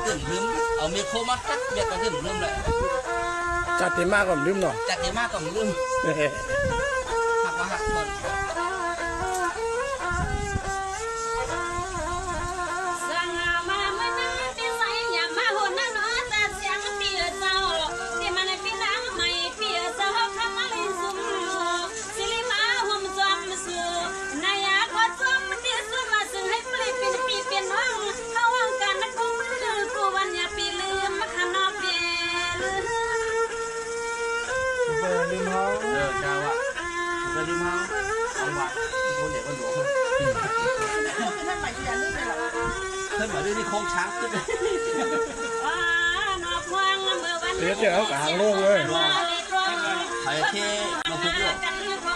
ตื่นลืมเอาเมียโคมาจัดเบียดก็ตื่นลืมเลยจัดเต็มมากก่อนลืมเนาะจัดเต็มมากก่อนลืมหักว่าหักก่อนลืมเขาเจ้าอ่ะจะลืมเขาเอาไว้คนเด็กคนหลวงท่านใหม่ที่จะลืมเลยหรอท่านใหม่ที่โค้งช้างขึ้นเดี๋ยวเอากลางโล่งเลยไอ้เท่มาพุกเลย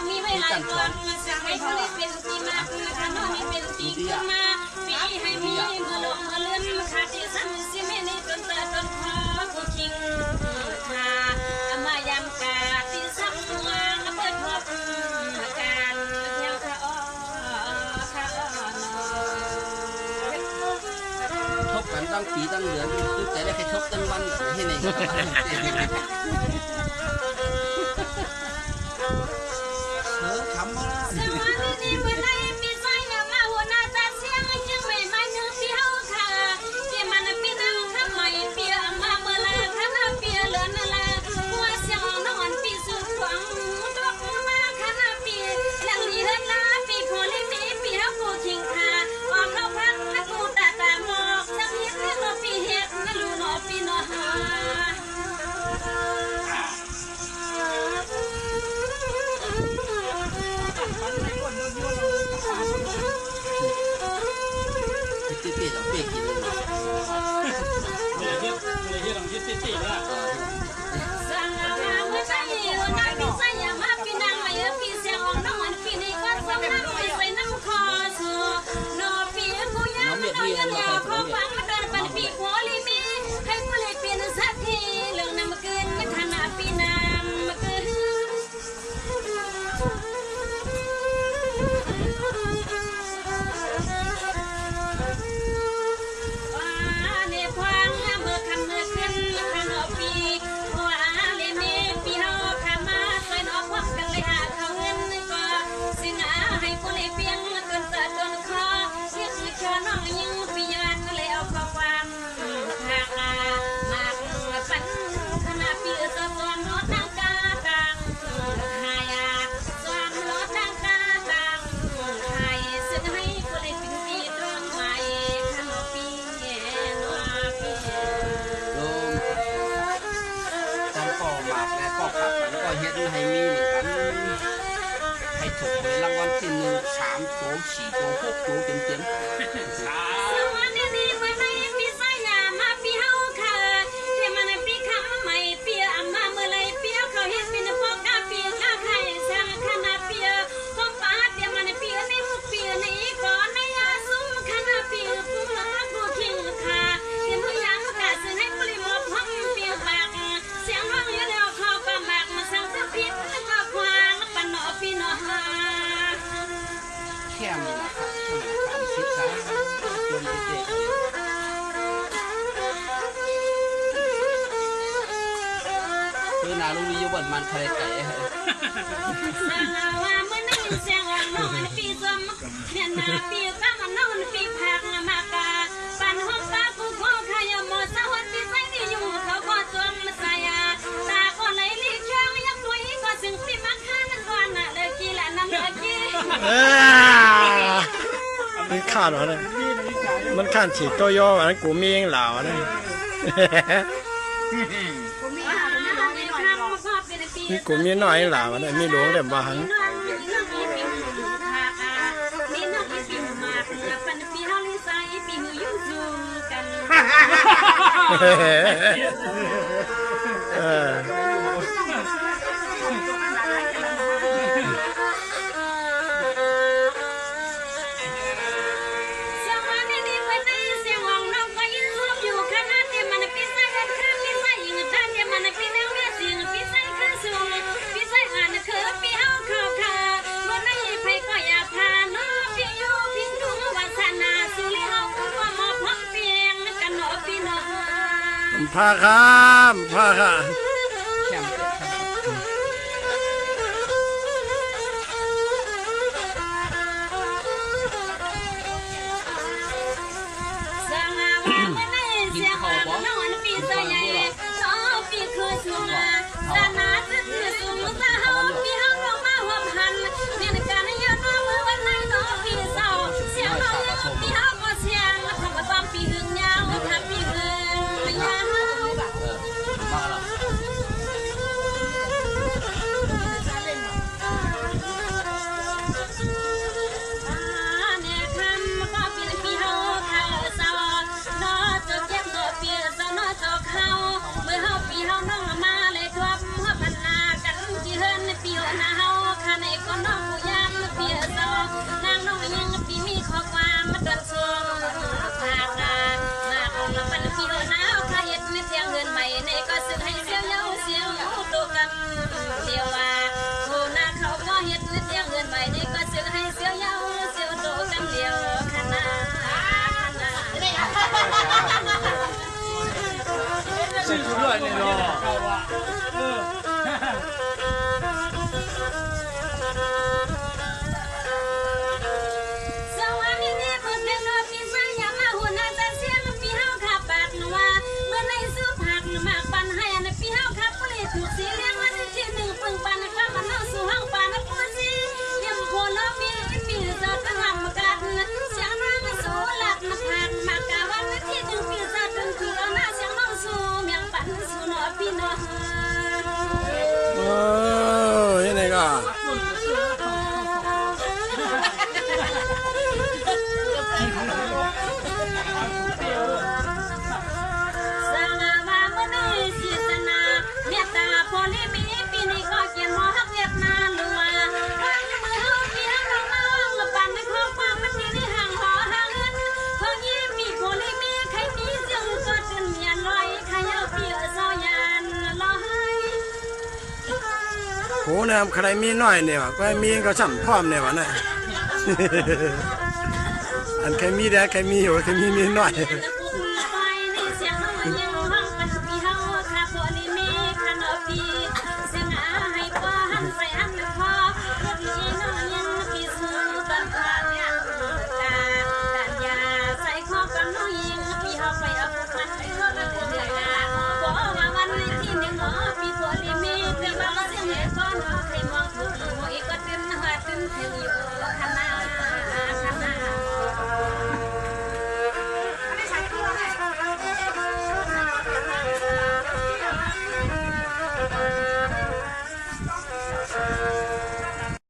ที่จันทร์ให้เขาเลยเป็นที่มาถ้าน้องมีเป็นที่ขึ้นมาปีให้มีเมื่อลงเมื่อเลื่อนมาขาดที่ซ้ำสิไม่ได้จนตาจนคอผู้คิงค่ะมายำกาที่ซ้ำมาเปิดพบการเที่ยวข้าอ้อข้าอ้อชกกันตั้งปีตั้งเดือนคือแต่ได้แค่ชกตั้งวันให้ไหนขำมาเฮ็ดให้มีกันให้ถูกรางวัลที่1 3 ตัว 4 ตัว 6 ตัวเต็มแค่มีนะครับชิดซ้ายจนเจ๊คือนาลูกวิวบนมันใครไก่มันขาดเหรอเนี่ยมันขาดฉีดตัวย่ออันนั้นกูมีเองเหล่าเนี่ยนี่กูมีน้อยเหล่าเนี่ยมีหลวงแต่บางพี่น้อง พาข้ามพาข้าม แคมป์ สางาว่าเมื่อในเสียงว่านอนปีเสยใหญ่สอปีคือสุงาสานาจะถือสุงสาเฮาปีเฮาลงมาหัวพันเมียนการยอดว่าเมื่อวันนั้นน้องปีเศร้าเสียงเฮาปีเฮาก็เสียงทำมาตอนปีหึงยาวทำปีหึงยาว มาแล้ว เนี่ยคำก็ปีปีเฮาเข้าเศร้าน้อจบเจ็บน้อปีเศร้าน้อจบเข้าเมื่อเฮาปีเฮาน้องมาเลยทวบเมื่อพันนากันที่เฮินปีหัวหน้าเฮาคันไอ้คนน้องผู้ยามปีเศร้านางน้องยังปีมีข้อความมาตัดส่งผากดามาของละปันปีหัวหน้าข้าเฮ็ดไม่เสียงเงินใหม่ในก็สึกให้เสียวเยาเสียวตัวกำเดียวว่าผู้หน้าเขาก็เฮ็ดไม่เสียงเงินใหม่ในก็สึกให้เสียวเยาเสียวตัวกำเดียวขนาด ชื่อด้วยนี่เนาะ สวัสดีนี่เพิ่นเป็นโนปีสายามาหัวหน้าจะเสียงปีเฮาขับปากนัวเมื่อในสู้ผักมากปันให้อันปีเฮาขับปุริถูกสีเลี้ยงวันที่หนึ่งปึงปันข้ามันเอาสู่ห้องปานปูซียังโคนเอาปีปีจะทำกันเสียงน้ำสู้หลักมาผ่านมากะวันที่หนึ่งปีจะถึงคือเอาหน้าเสียงน้องสู้เมียงปันสู้หนอพี่น้อง โอ้ยนี่ก็ สางาว่าเมื่อในศิษนาเมตตาพอลิมีปีนี้ก็เขียนมอฮักเวียดนาลัววางมือเฮาเพียงเรามาละปันในข้อความมันนี่ในห่างหอห่างเงินของยิ้มมีพอลิมีใครมีเสียงก็จนเมียน้อยใครเอาเปียซอยานลอย โหเนี่ยใครมีน้อยเนี่ยวะก็มีก็สั่มพร้อมเนี่ยวะเนี่ย อันใครมีได้ใครมีอยู่ใครมีน้อย ตะกุ่มไปในเสียงเฮายัง